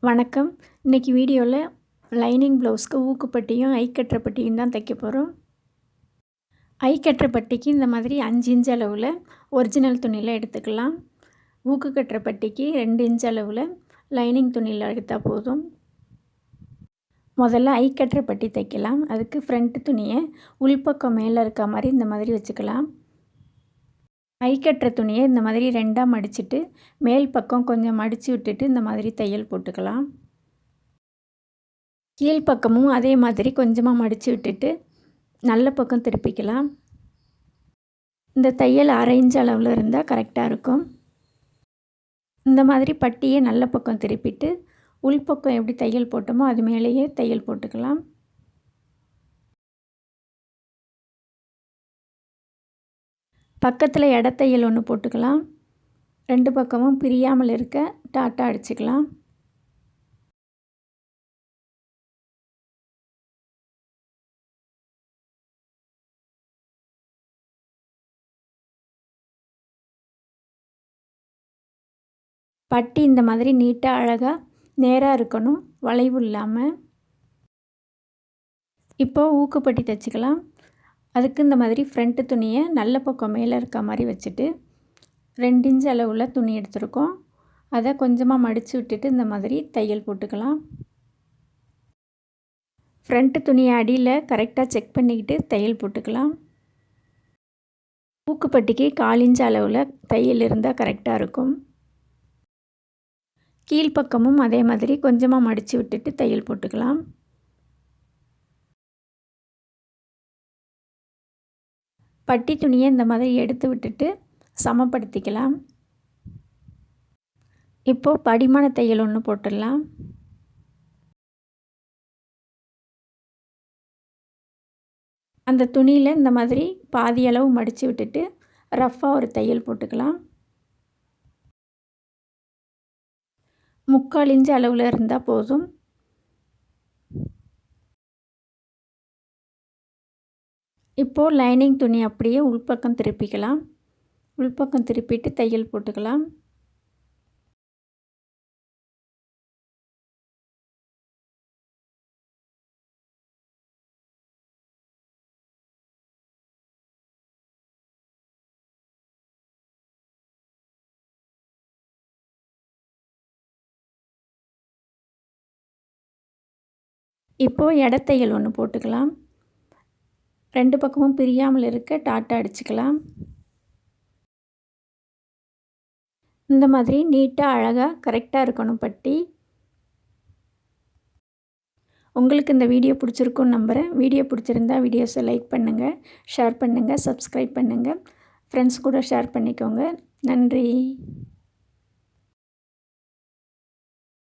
வணக்கம். இன்றைக்கி வீடியோவில் லைனிங் ப்ளவுஸ்க்கு ஊக்குப்பட்டியும் ஐ கட்டுற பட்டியும் தான் தைக்க போகிறோம். ஐ கட்டுற பட்டிக்கு இந்த மாதிரி 5 இன்ச் அளவில் ஒரிஜினல் துணியில் எடுத்துக்கலாம். ஊக்கு கட்டுற பட்டிக்கு 2 இன்ச் அளவில் லைனிங் துணியில் எடுத்தால் போதும். முதல்ல ஐ கட்டுற பட்டி தைக்கலாம். அதுக்கு ஃப்ரண்ட் துணியை உள்பக்கம் மேலே இருக்க மாதிரி இந்த மாதிரி வச்சுக்கலாம். ஐ கட்டுற துணியை இந்த மாதிரி 2ஆக மடிச்சுட்டு மேல் பக்கம் கொஞ்சம் மடித்து விட்டுட்டு இந்த மாதிரி தையல் போட்டுக்கலாம். கீழ்ப்பக்கமும் அதே மாதிரி கொஞ்சமாக மடித்து விட்டுட்டு நல்ல பக்கம் திருப்பிக்கலாம். இந்த தையல் 1/2 இன்ச் அளவில் இருந்தால் கரெக்டாக இருக்கும். இந்த மாதிரி பட்டியை நல்ல பக்கம் திருப்பிட்டு உள்பக்கம் எப்படி தையல் போட்டோமோ அது மேலேயே தையல் போட்டுக்கலாம். பக்கத்தில் இடத்தையல் ஒன்று போட்டுக்கலாம். 2 பக்கமும் பிரியாமல் இருக்க டாட்டா அடிச்சுக்கலாம். பட்டி இந்த மாதிரி நீட்டாக அழகாக நேராக இருக்கணும், வளைவு இல்லாமல். இப்போது ஊக்குப்பட்டி தைச்சிக்கலாம். அதுக்கு இந்த மாதிரி ஃப்ரண்ட்டு துணியை நல்ல பக்கம் மேலே இருக்க மாதிரி வச்சுட்டு 2 இன்ச் அளவுள்ள துணி எடுத்துருக்கோம். அதை கொஞ்சமாக மடித்து விட்டுட்டு இந்த மாதிரி தையல் போட்டுக்கலாம். ஃப்ரண்ட்டு துணியை அடியில் கரெக்டாக செக் பண்ணிக்கிட்டு தையல் போட்டுக்கலாம். ஊக்குப்பட்டிக்கு 1/4 இன்ச் அளவில் தையல் இருந்தால் கரெக்டாக இருக்கும். கீழ்ப்பக்கமும் அதே மாதிரி கொஞ்சமாக மடித்து விட்டுட்டு தையல் போட்டுக்கலாம். பட்டி துணியை இந்த மாதிரி எடுத்து விட்டுட்டு சமப்படுத்திக்கலாம். இப்போது படிமான தையல் ஒன்று போட்டுடலாம். அந்த துணியில் இந்த மாதிரி பாதி அளவு மடித்து விட்டுட்டு ரஃப்பாக ஒரு தையல் போட்டுக்கலாம். 3/4 இன்ச் அளவில் இருந்தால் போதும். இப்போது லைனிங் துணி அப்படியே உள்பக்கம் திருப்பிக்கலாம். உள்பக்கம் திருப்பிட்டு தையல் போட்டுக்கலாம். இப்போது இடத்தையல் ஒன்று போட்டுக்கலாம். 2 பக்கமும் பிரியாமல் இருக்க டாட்டா அடிச்சுக்கலாம். இந்த மாதிரி நீட்டாக அழகாக கரெக்டாக இருக்கணும் பட்டி. உங்களுக்கு இந்த வீடியோ பிடிச்சிருக்குன்னு நம்புகிறேன். வீடியோ பிடிச்சிருந்தா வீடியோஸை லைக் பண்ணுங்கள், ஷேர் பண்ணுங்கள், சப்ஸ்கிரைப் பண்ணுங்கள். ஃப்ரெண்ட்ஸ் கூட ஷேர் பண்ணிக்கோங்க. நன்றி.